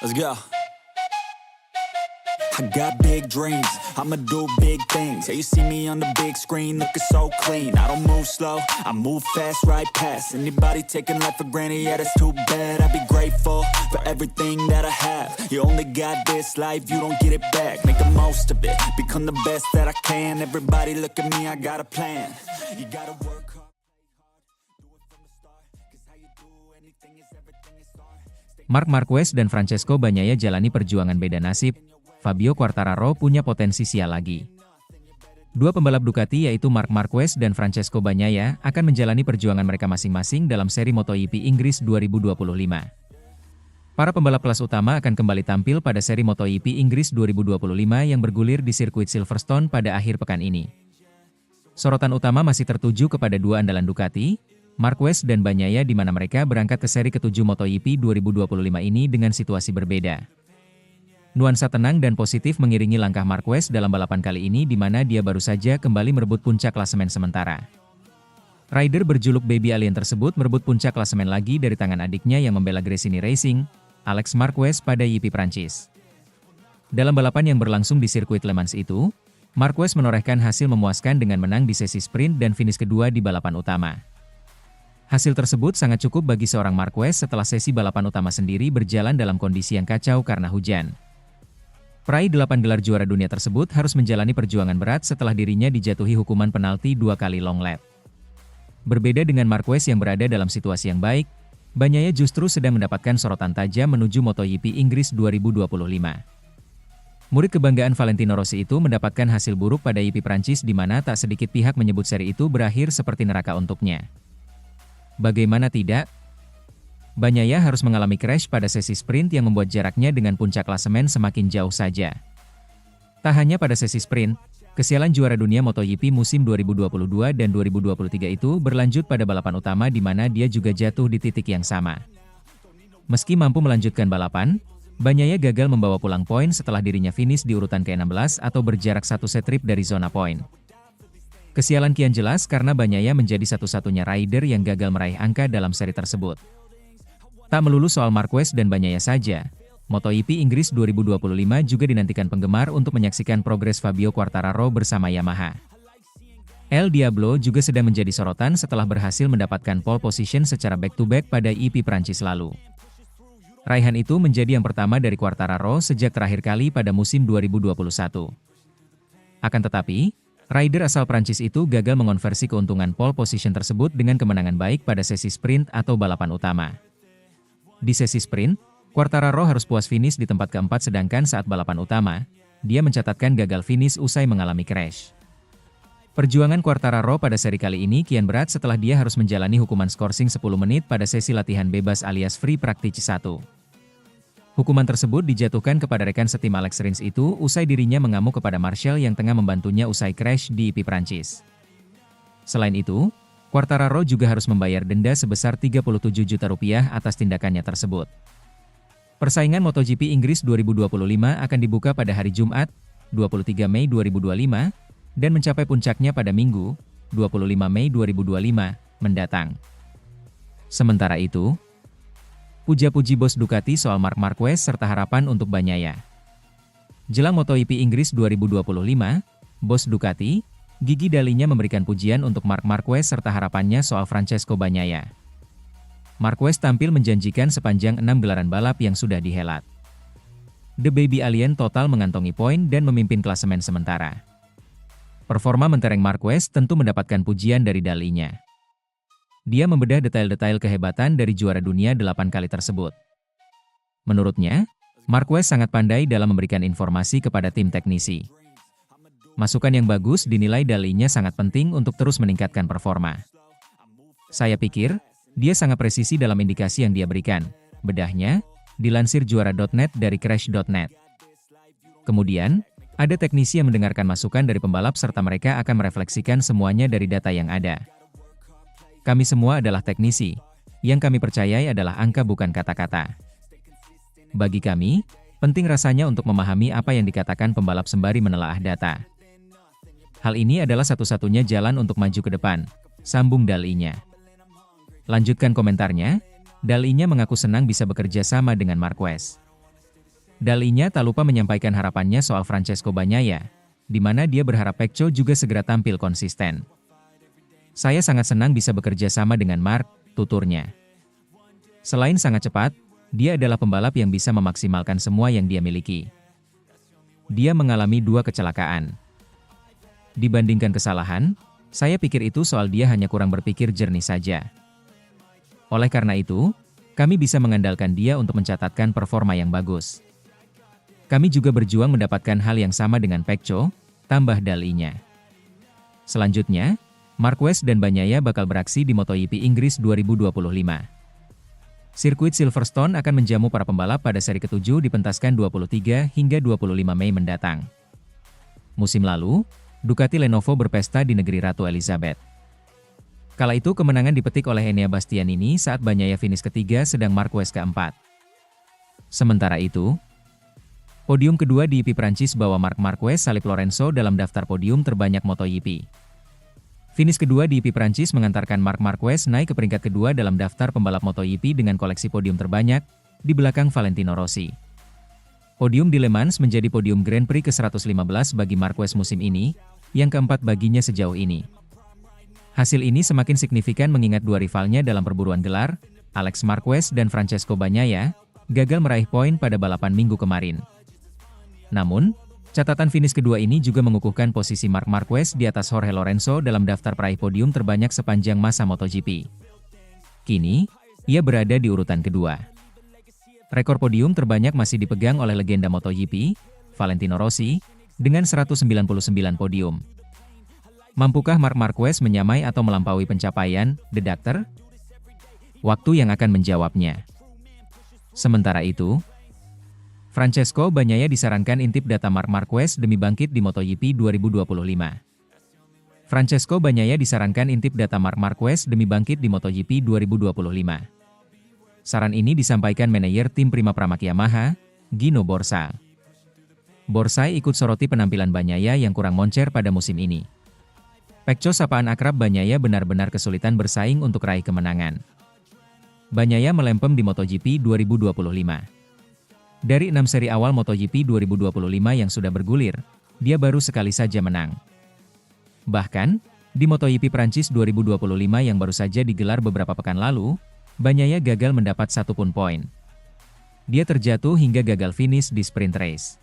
Let's go. I got big dreams, I'ma do big things. Yeah, you see me on the big screen, looking so clean. I don't move slow, I move fast, right past anybody taking life for granted, yeah, that's too bad. I'd be grateful for everything that I have. You only got this life, you don't get it back. Make the most of it, become the best that I can. Everybody look at me, I got a plan. You gotta work hard, do it from the start. Cause how you do anything is everything is art. Marc Marquez dan Francesco Bagnaia jalani perjuangan beda nasib. Fabio Quartararo punya potensi sial lagi. Dua pembalap Ducati yaitu Marc Marquez dan Francesco Bagnaia akan menjalani perjuangan mereka masing-masing dalam seri MotoGP Inggris 2025. Para pembalap kelas utama akan kembali tampil pada seri MotoGP Inggris 2025 yang bergulir di sirkuit Silverstone pada akhir pekan ini. Sorotan utama masih tertuju kepada dua andalan Ducati, Marquez dan Bagnaia, di mana mereka berangkat ke seri ke-7 MotoGP 2025 ini dengan situasi berbeda. Nuansa tenang dan positif mengiringi langkah Marquez dalam balapan kali ini, di mana dia baru saja kembali merebut puncak klasemen sementara. Rider berjuluk Baby Alien tersebut merebut puncak klasemen lagi dari tangan adiknya yang membela Gresini Racing, Alex Marquez, pada YP Prancis. Dalam balapan yang berlangsung di sirkuit Le Mans itu, Marquez menorehkan hasil memuaskan dengan menang di sesi sprint dan finish kedua di balapan utama. Hasil tersebut sangat cukup bagi seorang Marquez setelah sesi balapan utama sendiri berjalan dalam kondisi yang kacau karena hujan. Peraih 8 gelar juara dunia tersebut harus menjalani perjuangan berat setelah dirinya dijatuhi hukuman penalti 2 kali long lap. Berbeda dengan Marquez yang berada dalam situasi yang baik, Bagnaia justru sedang mendapatkan sorotan tajam menuju MotoGP Inggris 2025. Murid kebanggaan Valentino Rossi itu mendapatkan hasil buruk pada YP Prancis, di mana tak sedikit pihak menyebut seri itu berakhir seperti neraka untuknya. Bagaimana tidak? Bagnaia harus mengalami crash pada sesi sprint yang membuat jaraknya dengan puncak klasemen semakin jauh saja. Tak hanya pada sesi sprint, kesialan juara dunia MotoGP musim 2022 dan 2023 itu berlanjut pada balapan utama, di mana dia juga jatuh di titik yang sama. Meski mampu melanjutkan balapan, Bagnaia gagal membawa pulang poin setelah dirinya finish di urutan ke-16 atau berjarak satu set trip dari zona poin. Kesialan kian jelas karena Bagnaia menjadi satu-satunya rider yang gagal meraih angka dalam seri tersebut. Tak melulu soal Marquez dan Bagnaia saja, MotoGP Inggris 2025 juga dinantikan penggemar untuk menyaksikan progres Fabio Quartararo bersama Yamaha. El Diablo juga sedang menjadi sorotan setelah berhasil mendapatkan pole position secara back-to-back pada YP Prancis lalu. Raihan itu menjadi yang pertama dari Quartararo sejak terakhir kali pada musim 2021. Akan tetapi, rider asal Prancis itu gagal mengonversi keuntungan pole position tersebut dengan kemenangan baik pada sesi sprint atau balapan utama. Di sesi sprint, Quartararo harus puas finish di tempat keempat, sedangkan saat balapan utama, dia mencatatkan gagal finish usai mengalami crash. Perjuangan Quartararo pada seri kali ini kian berat setelah dia harus menjalani hukuman skorsing 10 menit pada sesi latihan bebas alias free practice 1. Hukuman tersebut dijatuhkan kepada rekan setim Alex Rins itu usai dirinya mengamuk kepada Marshall yang tengah membantunya usai crash di YP Prancis. Selain itu, Quartararo juga harus membayar denda sebesar 37 juta rupiah atas tindakannya tersebut. Persaingan MotoGP Inggris 2025 akan dibuka pada hari Jumat, 23 Mei 2025, dan mencapai puncaknya pada Minggu, 25 Mei 2025, mendatang. Sementara itu, puja-puji bos Ducati soal Marc Marquez serta harapan untuk Bagnaia. Jelang MotoGP Inggris 2025, bos Ducati, Gigi Dalinya memberikan pujian untuk Marc Marquez serta harapannya soal Francesco Bagnaia. Marquez tampil menjanjikan sepanjang 6 gelaran balap yang sudah dihelat. The Baby Alien total mengantongi poin dan memimpin klasemen sementara. Performa mentereng Marquez tentu mendapatkan pujian dari Dalinya. Dia membedah detail-detail kehebatan dari juara dunia 8 kali tersebut. Menurutnya, Marquez sangat pandai dalam memberikan informasi kepada tim teknisi. Masukan yang bagus dinilai Dalinya sangat penting untuk terus meningkatkan performa. Saya pikir, dia sangat presisi dalam indikasi yang dia berikan, bedahnya, dilansir juara.net dari crash.net. Kemudian, ada teknisi yang mendengarkan masukan dari pembalap serta mereka akan merefleksikan semuanya dari data yang ada. Kami semua adalah teknisi, yang kami percayai adalah angka bukan kata-kata. Bagi kami, penting rasanya untuk memahami apa yang dikatakan pembalap sembari menelaah data. Hal ini adalah satu-satunya jalan untuk maju ke depan, sambung Dalinya. Lanjutkan komentarnya, Dalinya mengaku senang bisa bekerja sama dengan Marquez. Dalinya tak lupa menyampaikan harapannya soal Francesco Bagnaia, di mana dia berharap Pecco juga segera tampil konsisten. Saya sangat senang bisa bekerja sama dengan Mark, tuturnya. Selain sangat cepat, dia adalah pembalap yang bisa memaksimalkan semua yang dia miliki. Dia mengalami 2 kecelakaan. Dibandingkan kesalahan, saya pikir itu soal dia hanya kurang berpikir jernih saja. Oleh karena itu, kami bisa mengandalkan dia untuk mencatatkan performa yang bagus. Kami juga berjuang mendapatkan hal yang sama dengan Pecco, tambah dalinya. Selanjutnya, Marquez dan Bagnaia bakal beraksi di MotoGP Inggris 2025. Sirkuit Silverstone akan menjamu para pembalap pada seri ke-7 dipentaskan 23 hingga 25 Mei mendatang. Musim lalu, Ducati Lenovo berpesta di negeri Ratu Elizabeth. Kala itu kemenangan dipetik oleh Enea Bastianini saat Bagnaia finish ketiga sedang Marquez keempat. Sementara itu, podium kedua di IP Prancis bawa Marc Marquez salip Lorenzo dalam daftar podium terbanyak MotoGP. Finish kedua di IP Prancis mengantarkan Marc Marquez naik ke peringkat kedua dalam daftar pembalap MotoGP dengan koleksi podium terbanyak, di belakang Valentino Rossi. Podium di Le Mans menjadi podium Grand Prix ke-115 bagi Marquez musim ini, yang keempat baginya sejauh ini. Hasil ini semakin signifikan mengingat 2 rivalnya dalam perburuan gelar, Alex Marquez dan Francesco Bagnaia, gagal meraih poin pada balapan minggu kemarin. Namun, catatan finish kedua ini juga mengukuhkan posisi Marc Marquez di atas Jorge Lorenzo dalam daftar peraih podium terbanyak sepanjang masa MotoGP. Kini, ia berada di urutan kedua. Rekor podium terbanyak masih dipegang oleh legenda MotoGP, Valentino Rossi, dengan 199 podium. Mampukah Marc Marquez menyamai atau melampaui pencapaian The Doctor? Waktu yang akan menjawabnya. Sementara itu, Francesco Bagnaia disarankan intip data Marc Marquez demi bangkit di MotoGP 2025. Francesco Bagnaia disarankan intip data Marc Marquez demi bangkit di MotoGP 2025. Saran ini disampaikan manajer tim Prima Pramac Yamaha, Gino Borsa. Borsai ikut soroti penampilan Bagnaia yang kurang moncer pada musim ini. Pecco sapaan akrab Bagnaia benar-benar kesulitan bersaing untuk raih kemenangan. Bagnaia melempem di MotoGP 2025. Dari 6 seri awal MotoGP 2025 yang sudah bergulir, dia baru sekali saja menang. Bahkan, di MotoGP Prancis 2025 yang baru saja digelar beberapa pekan lalu, Bagnaia gagal mendapat 1 pun poin. Dia terjatuh hingga gagal finish di sprint race.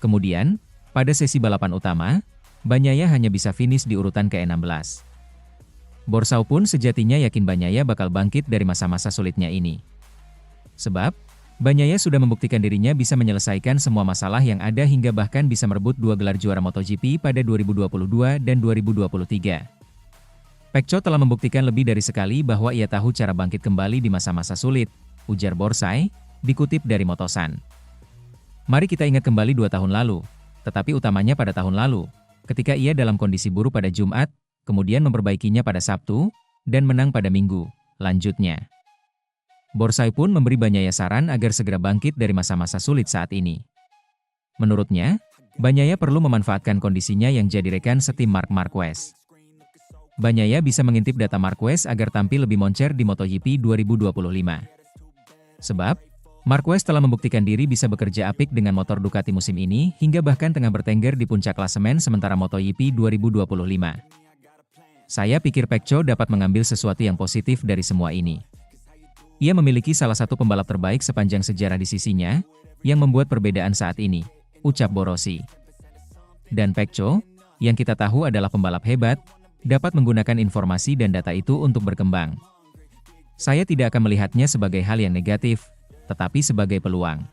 Kemudian, pada sesi balapan utama, Bagnaia hanya bisa finish di urutan ke-16. Borsau pun sejatinya yakin Bagnaia bakal bangkit dari masa-masa sulitnya ini. Sebab, Bagnaia sudah membuktikan dirinya bisa menyelesaikan semua masalah yang ada hingga bahkan bisa merebut 2 gelar juara MotoGP pada 2022 dan 2023. Pecco telah membuktikan lebih dari sekali bahwa ia tahu cara bangkit kembali di masa-masa sulit, ujar Borsai, dikutip dari Motosan. Mari kita ingat kembali 2 tahun lalu, tetapi utamanya pada tahun lalu, ketika ia dalam kondisi buruk pada Jumat, kemudian memperbaikinya pada Sabtu, dan menang pada Minggu, lanjutnya. Borsai pun memberi Bagnaia saran agar segera bangkit dari masa-masa sulit saat ini. Menurutnya, Bagnaia perlu memanfaatkan kondisinya yang jadi rekan setim Marc Marquez. Bagnaia bisa mengintip data Marquez agar tampil lebih moncer di MotoGP 2025. Sebab, Marquez telah membuktikan diri bisa bekerja apik dengan motor Ducati musim ini hingga bahkan tengah bertengger di puncak klasemen sementara MotoGP 2025. Saya pikir Pecco dapat mengambil sesuatu yang positif dari semua ini. Ia memiliki salah satu pembalap terbaik sepanjang sejarah di sisinya, yang membuat perbedaan saat ini, ucap Borosi. Dan Pecco, yang kita tahu adalah pembalap hebat, dapat menggunakan informasi dan data itu untuk berkembang. Saya tidak akan melihatnya sebagai hal yang negatif, tetapi sebagai peluang.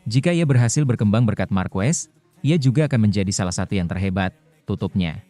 Jika ia berhasil berkembang berkat Marquez, ia juga akan menjadi salah satu yang terhebat, tutupnya.